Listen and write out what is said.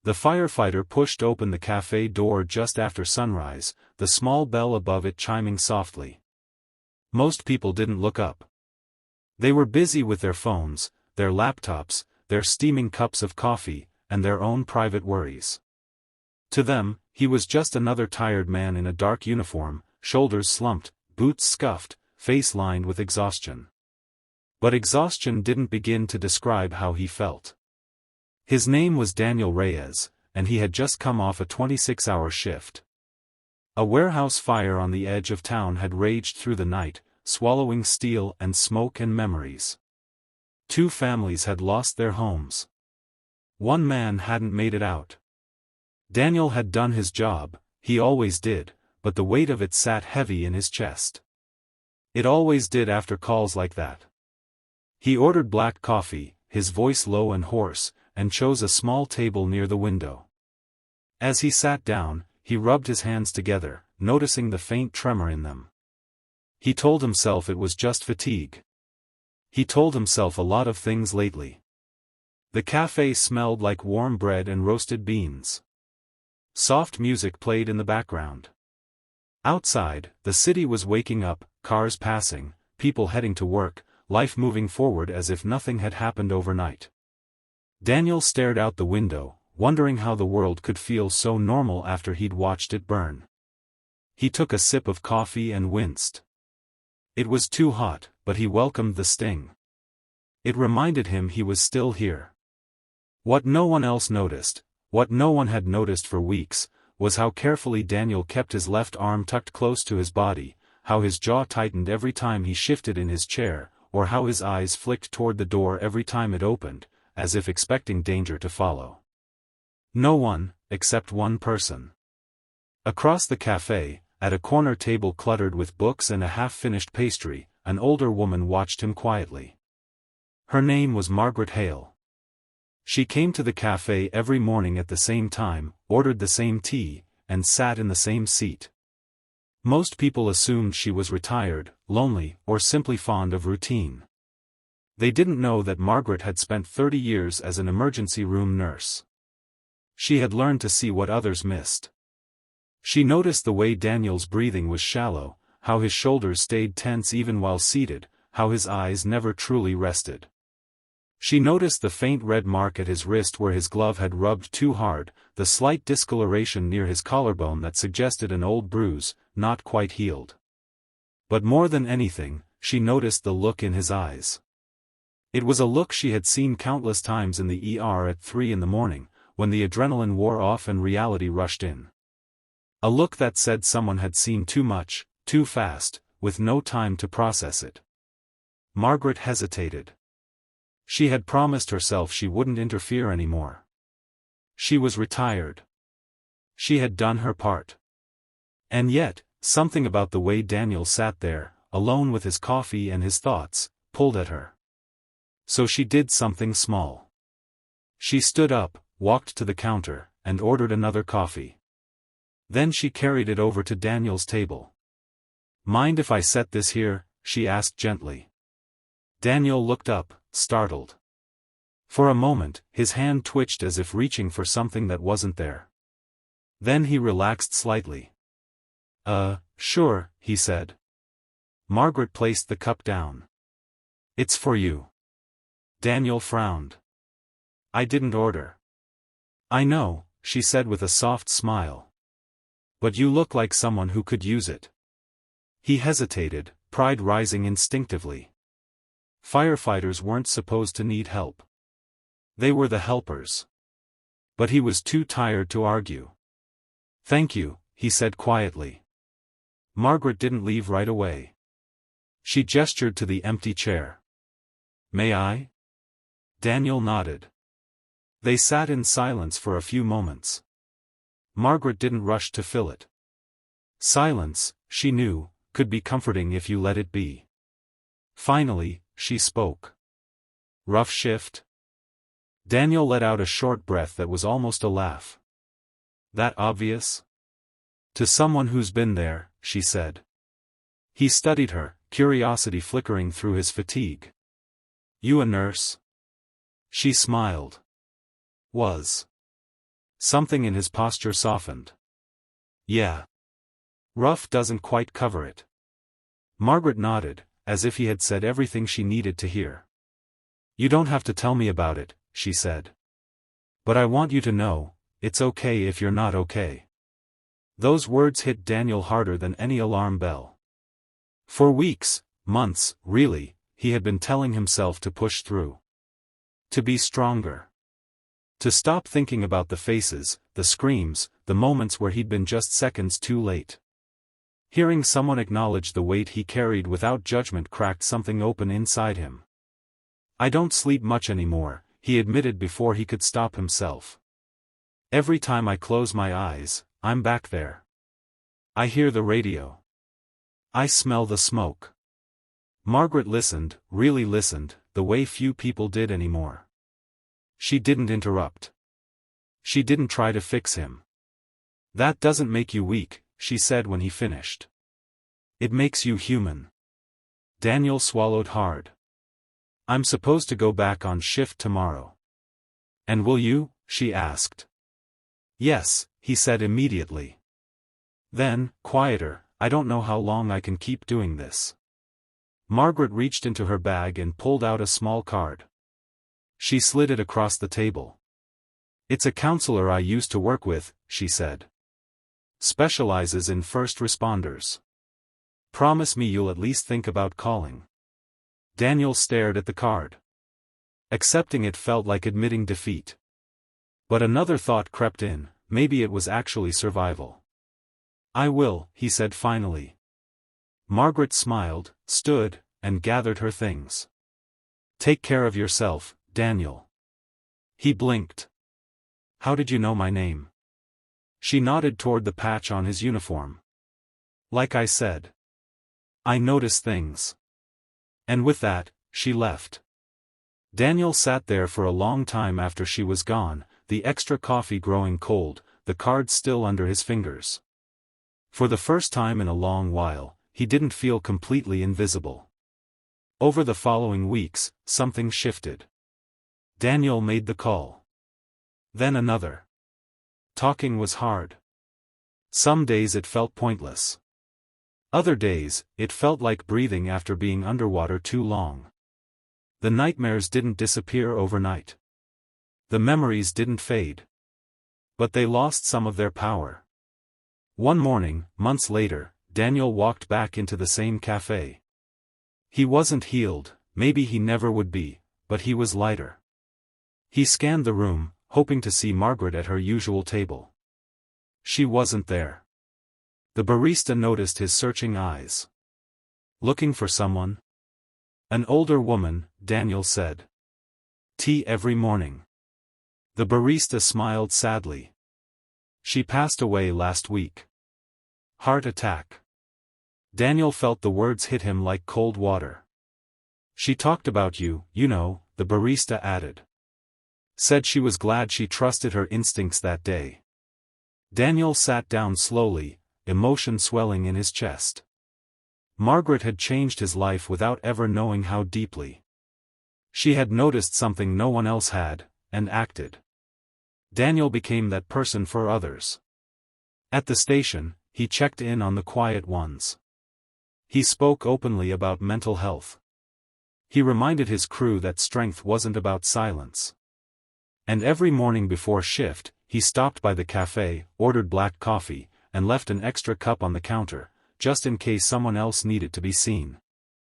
The firefighter pushed open the cafe door just after sunrise, the small bell above it chiming softly. Most people didn't look up. They were busy with their phones, their laptops, their steaming cups of coffee, and their own private worries. To them, he was just another tired man in a dark uniform, shoulders slumped, boots scuffed, face lined with exhaustion. But exhaustion didn't begin to describe how he felt. His name was Daniel Reyes, and he had just come off a 26-hour shift. A warehouse fire on the edge of town had raged through the night, swallowing steel and smoke and memories. 2 families had lost their homes. 1 man hadn't made it out. Daniel had done his job, he always did, but the weight of it sat heavy in his chest. It always did after calls like that. He ordered black coffee, his voice low and hoarse, and chose a small table near the window. As he sat down, he rubbed his hands together, noticing the faint tremor in them. He told himself it was just fatigue. He told himself a lot of things lately. The cafe smelled like warm bread and roasted beans. Soft music played in the background. Outside, the city was waking up, cars passing, people heading to work, life moving forward as if nothing had happened overnight. Daniel stared out the window, wondering how the world could feel so normal after he'd watched it burn. He took a sip of coffee and winced. It was too hot, but he welcomed the sting. It reminded him he was still here. What no one else noticed, what no one had noticed for weeks, was how carefully Daniel kept his left arm tucked close to his body, how his jaw tightened every time he shifted in his chair, or how his eyes flicked toward the door every time it opened, as if expecting danger to follow. No one, except one person. Across the cafe, at a corner table cluttered with books and a half-finished pastry, an older woman watched him quietly. Her name was Margaret Hale. She came to the cafe every morning at the same time, ordered the same tea, and sat in the same seat. Most people assumed she was retired, lonely, or simply fond of routine. They didn't know that Margaret had spent 30 years as an emergency room nurse. She had learned to see what others missed. She noticed the way Daniel's breathing was shallow, how his shoulders stayed tense even while seated, how his eyes never truly rested. She noticed the faint red mark at his wrist where his glove had rubbed too hard, the slight discoloration near his collarbone that suggested an old bruise, not quite healed. But more than anything, she noticed the look in his eyes. It was a look she had seen countless times in the ER at 3 in the morning, when the adrenaline wore off and reality rushed in. A look that said someone had seen too much, too fast, with no time to process it. Margaret hesitated. She had promised herself she wouldn't interfere anymore. She was retired. She had done her part. And yet, something about the way Daniel sat there, alone with his coffee and his thoughts, pulled at her. So she did something small. She stood up, walked to the counter, and ordered another coffee. Then she carried it over to Daniel's table. "Mind if I set this here?" she asked gently. Daniel looked up, startled. For a moment, his hand twitched as if reaching for something that wasn't there. Then he relaxed slightly. Sure," he said. Margaret placed the cup down. "It's for you." Daniel frowned. "I didn't order." "I know," she said with a soft smile. "But you look like someone who could use it." He hesitated, pride rising instinctively. Firefighters weren't supposed to need help. They were the helpers. But he was too tired to argue. "Thank you," he said quietly. Margaret didn't leave right away. She gestured to the empty chair. "May I?" Daniel nodded. They sat in silence for a few moments. Margaret didn't rush to fill it. Silence, she knew, could be comforting if you let it be. Finally, she spoke. "Rough shift?" Daniel let out a short breath that was almost a laugh. "That obvious?" "To someone who's been there," she said. He studied her, curiosity flickering through his fatigue. "You a nurse?" She smiled. "Was. Something in his posture softened. Yeah. Rough doesn't quite cover it. Margaret nodded, as if he had said everything she needed to hear. You don't have to tell me about it, she said. But I want you to know, it's okay if you're not okay. Those words hit Daniel harder than any alarm bell. For weeks, months, really, he had been telling himself to push through. To be stronger. To stop thinking about the faces, the screams, the moments where he'd been just seconds too late. Hearing someone acknowledge the weight he carried without judgment cracked something open inside him. I don't sleep much anymore, he admitted before he could stop himself. Every time I close my eyes, I'm back there. I hear the radio. I smell the smoke. Margaret listened, really listened, the way few people did anymore. She didn't interrupt. She didn't try to fix him. That doesn't make you weak, she said when he finished. It makes you human. Daniel swallowed hard. I'm supposed to go back on shift tomorrow. And will you? She asked. Yes, he said immediately. Then, quieter, I don't know how long I can keep doing this. Margaret reached into her bag and pulled out a small card. She slid it across the table. It's a counselor I used to work with, she said. Specializes in first responders. Promise me you'll at least think about calling. Daniel stared at the card. Accepting it felt like admitting defeat. But another thought crept in, maybe it was actually survival. I will, he said finally. Margaret smiled, stood, and gathered her things. Take care of yourself, Daniel. He blinked. How did you know my name? She nodded toward the patch on his uniform. Like I said. I notice things. And with that, she left. Daniel sat there for a long time after she was gone, the extra coffee growing cold, the card still under his fingers. For the first time in a long while, he didn't feel completely invisible. Over the following weeks, something shifted. Daniel made the call. Then another. Talking was hard. Some days it felt pointless. Other days, it felt like breathing after being underwater too long. The nightmares didn't disappear overnight. The memories didn't fade. But they lost some of their power. One morning, months later, Daniel walked back into the same cafe. He wasn't healed, maybe he never would be, but he was lighter. He scanned the room, hoping to see Margaret at her usual table. She wasn't there. The barista noticed his searching eyes. Looking for someone? An older woman, Daniel said. Tea every morning. The barista smiled sadly. She passed away last week. Heart attack. Daniel felt the words hit him like cold water. She talked about you, you know, the barista added. Said she was glad she trusted her instincts that day. Daniel sat down slowly, emotion swelling in his chest. Margaret had changed his life without ever knowing how deeply. She had noticed something no one else had, and acted. Daniel became that person for others. At the station, he checked in on the quiet ones. He spoke openly about mental health. He reminded his crew that strength wasn't about silence. And every morning before shift, he stopped by the cafe, ordered black coffee, and left an extra cup on the counter, just in case someone else needed to be seen.